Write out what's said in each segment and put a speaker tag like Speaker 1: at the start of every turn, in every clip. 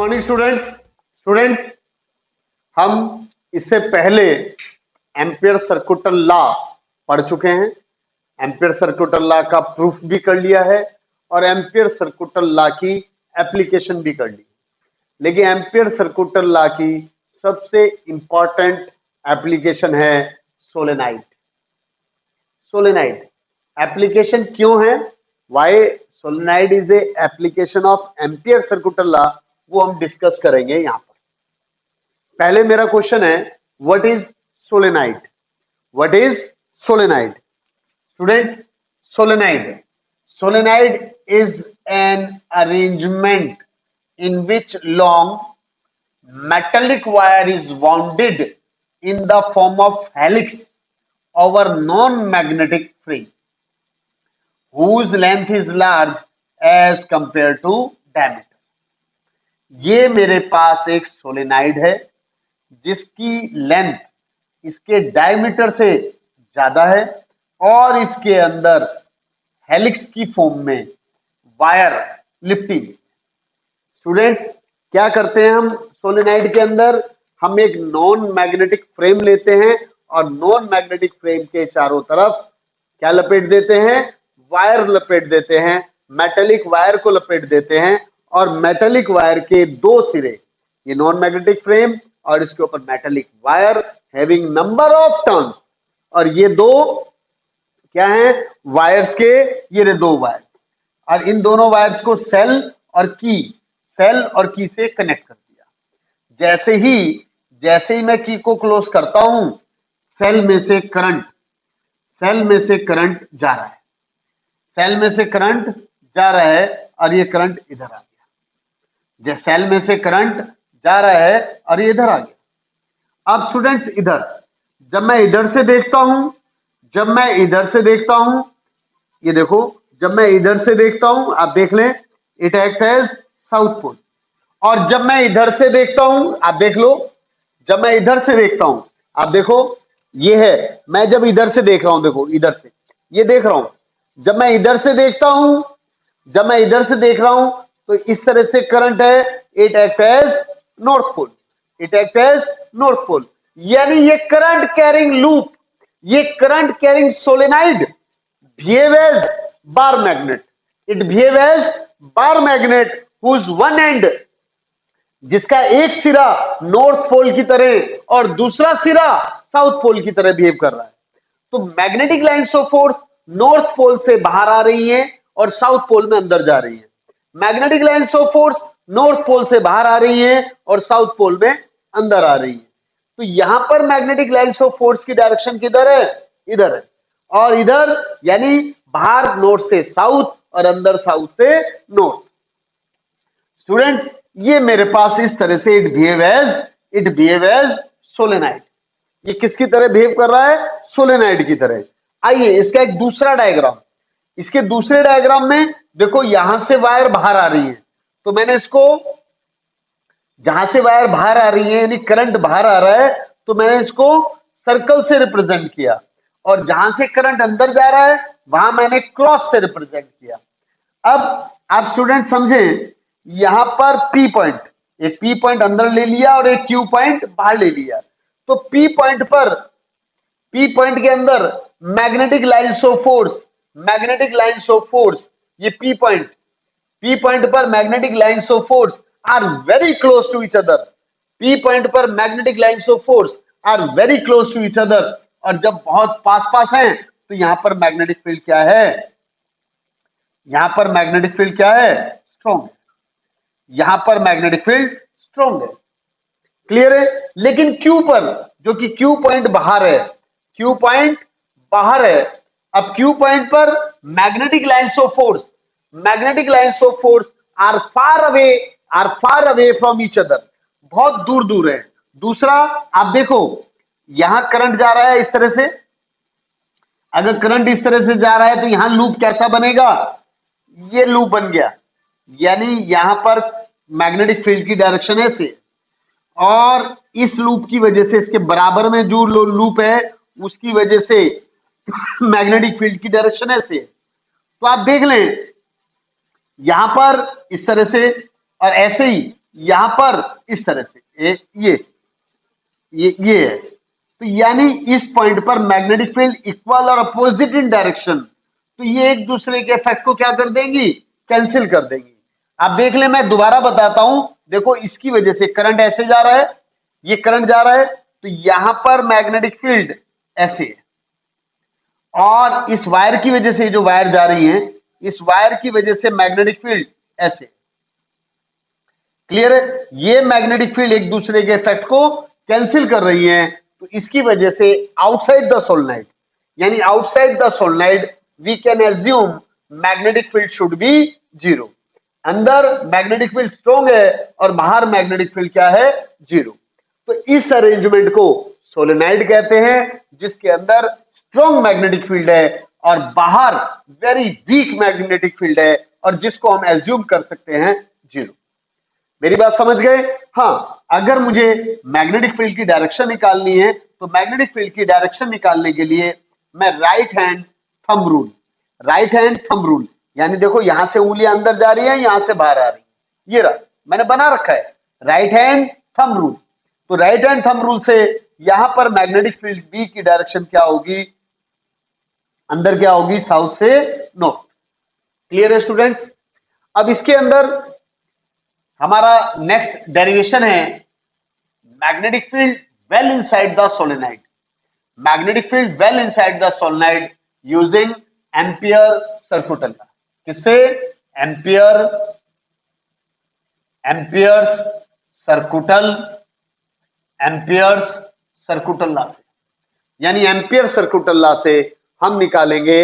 Speaker 1: Morning students हम इससे पहले एम्पियर सर्कुटल लॉ पढ़ चुके हैं। एम्पियर सर्कुटल लॉ का प्रूफ भी कर लिया है और एम्पियर सर्कुटल लॉ की एप्लीकेशन भी कर ली। लेकिन एम्पियर सर्कुटल लॉ की सबसे इंपॉर्टेंट एप्लीकेशन है सोलेनाइड। सोलेनाइड एप्लीकेशन क्यों है, why solenoid is a application of ampere circuital law, वो हम डिस्कस करेंगे यहां पर। पहले मेरा क्वेश्चन है, what is solenoid? What is solenoid? Students, solenoid is an arrangement in which long metallic wire is wounded in the form of helix over non-magnetic frame whose length is large as compared to diameter. ये मेरे पास एक solenoid है जिसकी length इसके diameter से ज्यादा है और इसके अंदर हेलिक्स की फॉर्म में वायर लिपटी। स्टूडेंट्स, क्या करते हैं हम सोलेनाइड के अंदर? हम एक नॉन मैग्नेटिक फ्रेम लेते हैं और नॉन मैग्नेटिक फ्रेम के चारों तरफ क्या लपेट देते हैं? वायर लपेट देते हैं, मेटेलिक वायर को लपेट देते हैं और मेटेलिक वायर के दो सिरे, ये नॉन मैग्नेटिक फ्रेम और इसके ऊपर metallic wire having number of turns, और ये दो क्या हैं? वायर्स के ये दो वायर, और इन दोनों वायर्स को सेल और की से कनेक्ट कर दिया। जैसे ही मैं की को क्लोज करता हूं, सेल में से करंट जा रहा है, सेल में से करंट जा रहा है और ये करंट इधर आ गया। सेल में से करंट जा रहा है और ये इधर आ गया। अब स्टूडेंट्स, इधर जब मैं इधर से देखता हूं, ये देखो, जब मैं इधर से देखता हूं, आप देख लें, it act as south pole. और जब मैं इधर से देखता हूं, आप देख लो, जब मैं इधर से देखता हूं, आप देखो, ये है, मैं जब इधर से देख रहा हूं, देखो इधर से ये देख रहा हूं, जब मैं इधर से देख रहा हूं तो इस तरह से करंट है, it act as north pole. यानी ये करंट कैरिंग लूप, ये current carrying solenoid behave as bar magnet. It behave as bar magnet whose one end, जिसका एक सिरा नॉर्थ पोल की तरह और दूसरा सिरा साउथ पोल की तरह बिहेव कर रहा है। तो magnetic lines of force north pole से बाहर आ रही हैं और साउथ पोल में अंदर जा रही है। Magnetic lines of force north pole से बाहर आ रही हैं और साउथ पोल में अंदर आ रही है। तो यहां पर मैग्नेटिक लाइन्स ऑफ फोर्स की डायरेक्शन किधर है? इधर है। और इधर यानी बाहर नॉर्थ से साउथ और अंदर साउथ से नॉर्थ। स्टूडेंट्स, ये मेरे पास इस तरह से इट बिहेव एज सोलेनाइड। ये किसकी तरह बिहेव कर रहा है? सोलेनाइड की तरह। आइए इसका एक दूसरा डायग्राम, इसके दूसरे डायग्राम में देखो, यहां से वायर बाहर आ रही है, तो मैंने इसको, जहां से वायर बाहर आ रही है यानी करंट बाहर आ रहा है, तो मैंने इसको सर्कल से रिप्रेजेंट किया, और जहां से करंट अंदर जा रहा है वहां मैंने क्रॉस से रिप्रेजेंट किया। अब आप स्टूडेंट समझें, यहां पर पी पॉइंट, एक पी पॉइंट अंदर ले लिया और एक क्यू पॉइंट बाहर ले लिया। तो पी पॉइंट के अंदर मैग्नेटिक लाइन्स ऑफ फोर्स, ये पी पॉइंट पर magnetic lines of force are very close to each other. P point पर magnetic lines of force are very close to each other, और जब बहुत पास हैं तो यहां पर मैग्नेटिक फील्ड क्या है? स्ट्रॉन्ग। यहां पर मैग्नेटिक फील्ड स्ट्रॉन्ग है। क्लियर है? लेकिन क्यू पर, जो कि क्यू पॉइंट बाहर है, अब क्यू पॉइंट पर magnetic lines of force are far away from each other, बहुत दूर है। दूसरा, आप देखो, यहां करंट जा रहा है इस तरह से, अगर करंट इस तरह से जा रहा है तो यहां लूप कैसा बनेगा? ये लूप बन गया, यानी यहां पर मैग्नेटिक फील्ड की डायरेक्शन ऐसे, और इस लूप की वजह से, इसके बराबर में जो लूप है उसकी वजह से मैग्नेटिक फील्ड की डायरेक्शन ऐसे। तो आप देख लें, यहां पर इस तरह से और ऐसे ही यहां पर इस तरह से ये है। तो यानी इस पॉइंट पर मैग्नेटिक फील्ड इक्वल और अपोजिट इन डायरेक्शन, तो ये एक दूसरे के इफेक्ट को क्या कर देंगी, कैंसिल कर देंगी। आप देख ले, मैं दोबारा बताता हूं। देखो इसकी वजह से करंट ऐसे जा रहा है, ये करंट जा रहा है, तो यहां पर मैग्नेटिक फील्ड ऐसे है, और इस वायर की वजह से, जो वायर जा रही है, इस वायर की वजह से मैग्नेटिक फील्ड ऐसे। क्लियर है? ये मैग्नेटिक फील्ड एक दूसरे के इफेक्ट को कैंसिल कर रही है, तो इसकी वजह से आउटसाइड द सोलेनोइड, यानी outside the solenoid we can assume magnetic field should be zero. अंदर मैग्नेटिक फील्ड स्ट्रॉन्ग है और बाहर मैग्नेटिक फील्ड क्या है, जीरो। तो इस अरेंजमेंट को सोलेनोइड कहते हैं, जिसके अंदर स्ट्रॉन्ग मैग्नेटिक फील्ड है और बाहर वेरी वीक मैग्नेटिक फील्ड है, और जिसको हम एज्यूम कर सकते हैं जीरो। मेरी बात समझ गए? हाँ, अगर मुझे मैग्नेटिक फील्ड की डायरेक्शन निकालनी है, तो मैग्नेटिक फील्ड की डायरेक्शन निकालने के लिए मैं राइट हैंड थंब रूल, यानी देखो यहां से उंगलियां अंदर जा रही है, यहां से बाहर आ रही है, ये रहा, मैंने बना रखा है राइट हैंड थंब रूल। तो राइट हैंड थंब रूल से यहां पर मैग्नेटिक फील्ड बी की डायरेक्शन क्या होगी, अंदर क्या होगी, साउथ से नॉर्थ। क्लियर है स्टूडेंट्स? अब इसके अंदर हमारा नेक्स्ट डेरिवेशन है magnetic field well inside the solenoid. Magnetic field well inside the solenoid using ampere circuital law. किससे? एम्पियर्स सर्कुटल लॉ से, यानी एम्पियर सर्कुटल लॉ से हम निकालेंगे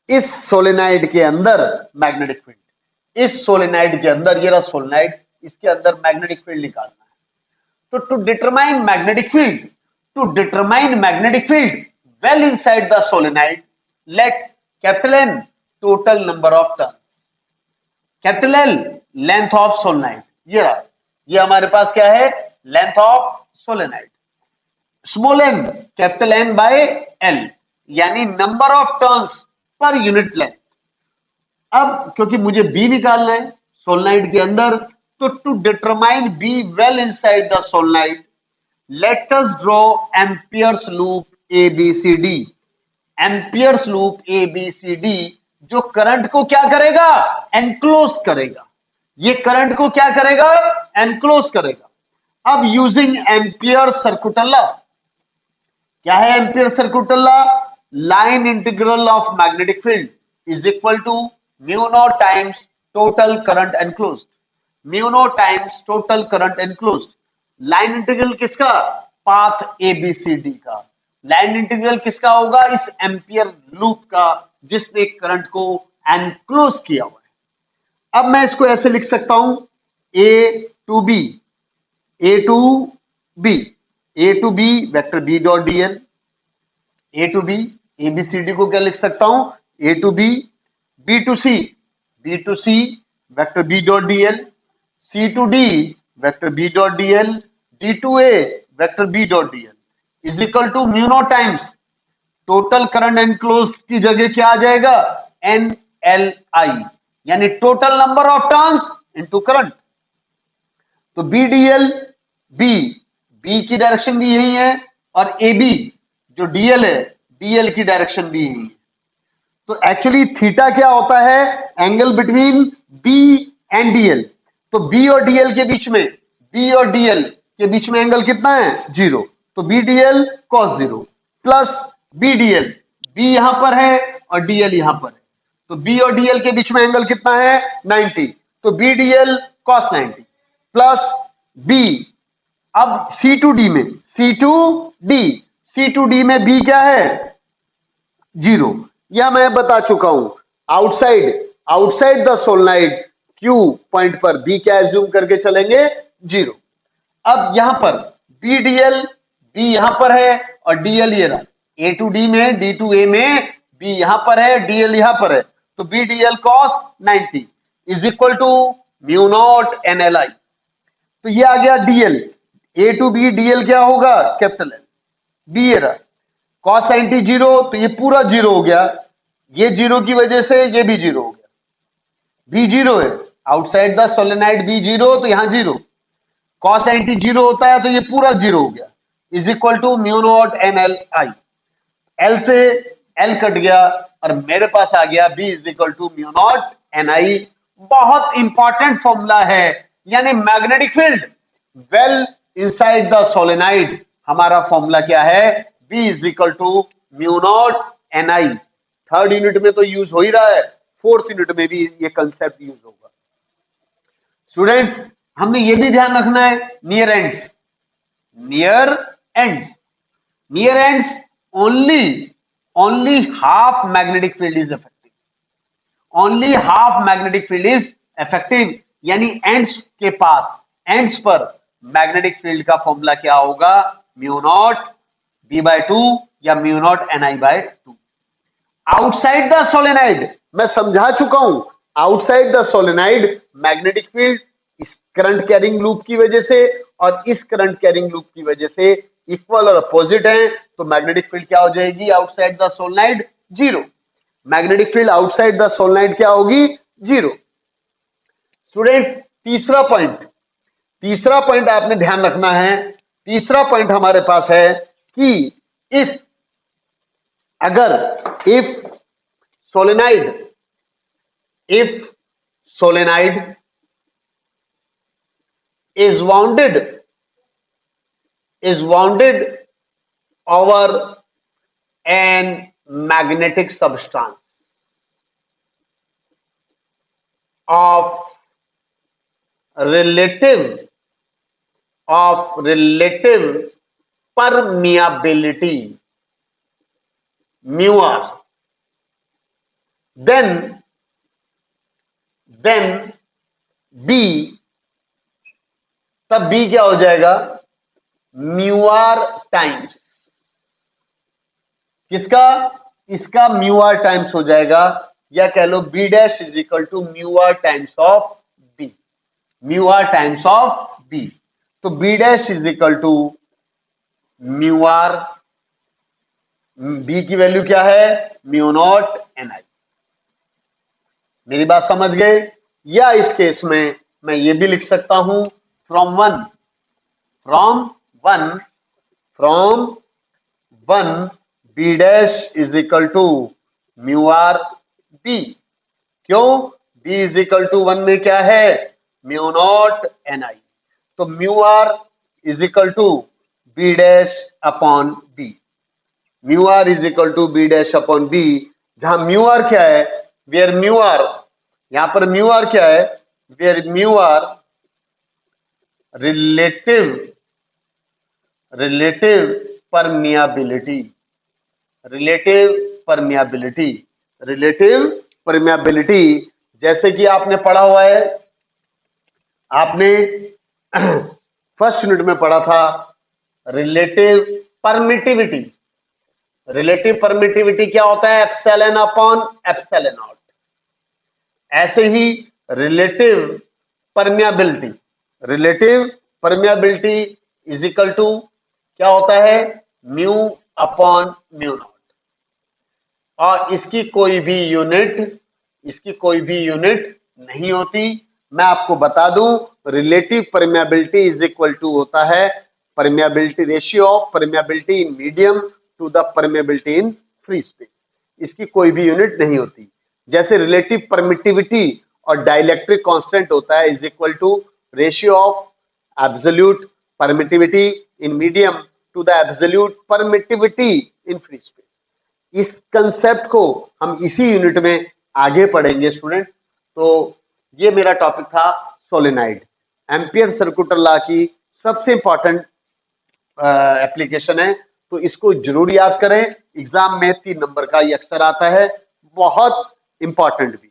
Speaker 1: इस सोलेनोइड के अंदर मैग्नेटिक फील्ड। इस सोलेनोइड के अंदर, ये रहा सोलेनोइड, इसके अंदर मैग्नेटिक फील्ड निकालना है। तो to determine magnetic field well inside the solenoid, let capital N total number of turns, capital L length of solenoid, ये रहा, ये हमारे पास क्या है, length of solenoid. Small n capital N by L, यानी number of turns per unit length. अब क्योंकि मुझे B निकालना है सोलेनोइड के अंदर, तो to determine B well inside the solenoid, let us draw ampere's loop ABCD। Ampere's loop ABCD जो करंट को क्या करेगा, एनक्लोज करेगा। ये करंट को क्या करेगा, एनक्लोज करेगा। अब यूजिंग एम्पियर सर्कुटल लॉ, क्या है ampere circuital law, line integral of magnetic field is equal to mu naught times total current enclosed, mu naught times total current enclosed. Line integral किसका, path ABCD का। Line integral किसका होगा, इस ampere loop का, जिसने current को enclose किया हुआ है। अब मैं इसको ऐसे लिख सकता हूं, A to B vector B dot dl, A to B, ABCD को क्या लिख सकता हूं, A to B to C vector B dot dl, C to D vector B dot dl, D to A vector B dot dl is equal to mu naught times total current enclose की जगह क्या आ जाएगा, NLI, यानी total number of turns into current. तो BDL, B की direction भी यही है, और AB जो DL है, DL की डायरेक्शन भी यही है। तो एक्चुअली थीटा क्या होता है, angle between B and DL। तो B और DL के बीच में एंगल कितना है, जीरो। तो BDL cos zero plus BDL, B यहां पर है और DL यहां पर है, तो B और DL के बीच में एंगल कितना है, 90। तो BDL cos 90 प्लस B। अब C2D में B क्या है, जीरो। यह मैं बता चुका हूं, outside the solenoid Q point पर B क्या एज्यूम करके चलेंगे, जीरो। अब यहां पर BDL, B यहां पर है और DL ये रहा, A to D में, D to A में, B यहां पर है, DL यहां पर है, तो BDL cos 90 is equal to mu naught NLI। तो ये आ गया DL, A to B DL क्या होगा, कैपिटल L, B ये रहा, cos 90 जीरो, तो ये पूरा जीरो हो गया, ये जीरो की वजह से ये भी जीरो हो गया, B जीरो है। Outside the solenoid B zero, तो यहां जीरो, कॉस एंटी जीरो होता है तो ये पूरा जीरो हो गया, is equal to mu naught N L I, L से एल कट गया और मेरे पास आ गया B is equal to mu naught N I. बहुत इंपॉर्टेंट फॉर्मूला है, यानी magnetic field well inside the solenoid, हमारा फॉर्मूला क्या है, B is equal to mu naught N I. Third unit में तो यूज हो ही रहा है, फोर्थ यूनिट में भी ये कंसेप्ट यूज होगा। स्टूडेंट्स, हमने ये भी ध्यान रखना है, near ends, near ends, near ends only half magnetic field is effective, only half magnetic field is effective, यानी एंड्स के पास, एंड्स पर मैग्नेटिक फील्ड का फॉर्मूला क्या होगा, mu naught B by two या mu naught N I by two. Outside the solenoid मैं समझा चुका हूं, outside the solenoid magnetic field इस करंट कैरिंग लूप की वजह से और इस करंट कैरिंग लूप की वजह से इक्वल और अपोजिट है, तो मैग्नेटिक फील्ड क्या हो जाएगी outside the solenoid, zero. Magnetic field outside the solenoid क्या होगी, जीरो। स्टूडेंट्स, तीसरा पॉइंट आपने ध्यान रखना है, तीसरा पॉइंट हमारे पास है कि if solenoid is wounded over an magnetic substance of relative permeability mu r, then B, तब B क्या हो जाएगा, म्यू आर टाइम्स किसका, इसका म्यू आर टाइम्स हो जाएगा, या कह लो B dash is equal to mu R times of B, mu R times of B। तो B dash is equal to mu R, B की वैल्यू क्या है, म्यू नॉट एन आई। मेरी बात समझ गए? या इस केस में मैं ये भी लिख सकता हूं, from one B dash is equal to mu r B। क्यों? B is equal to 1 में क्या है, म्यू नॉट एन आई, तो mu R is equal to B dash upon B, mu R is equal to B dash upon B, जहां mu R क्या है, where mu are, यहां पर mu R क्या है, where mu R relative permeability, जैसे कि आपने पढ़ा हुआ है, आपने फर्स्ट यूनिट में पढ़ा था रिलेटिव परमिटिविटी क्या होता है, एप्सिलॉन अपॉन एप्सिलॉन नॉट। ऐसे ही relative permeability is equal to क्या होता है, म्यू अपॉन म्यू नॉट, और इसकी कोई भी यूनिट नहीं होती। मैं आपको बता दूं, relative permeability is equal to होता है permeability ratio of permeability in medium to the permeability in free space, इसकी कोई भी यूनिट नहीं होती। जैसे रिलेटिव परमिटिविटी और डाइलेक्ट्रिक कांस्टेंट होता है is equal to ratio of absolute permittivity in medium to the absolute permittivity in free space. इस कंसेप्ट को हम इसी यूनिट में आगे पढ़ेंगे स्टूडेंट। तो ये मेरा टॉपिक था सोलेनाइड, एम्पियर सर्कुलर लॉ की सबसे इंपॉर्टेंट एप्लीकेशन है, तो इसको जरूर याद करें। एग्जाम में 3 नंबर का ये अक्सर आता है, बहुत इंपॉर्टेंट भी।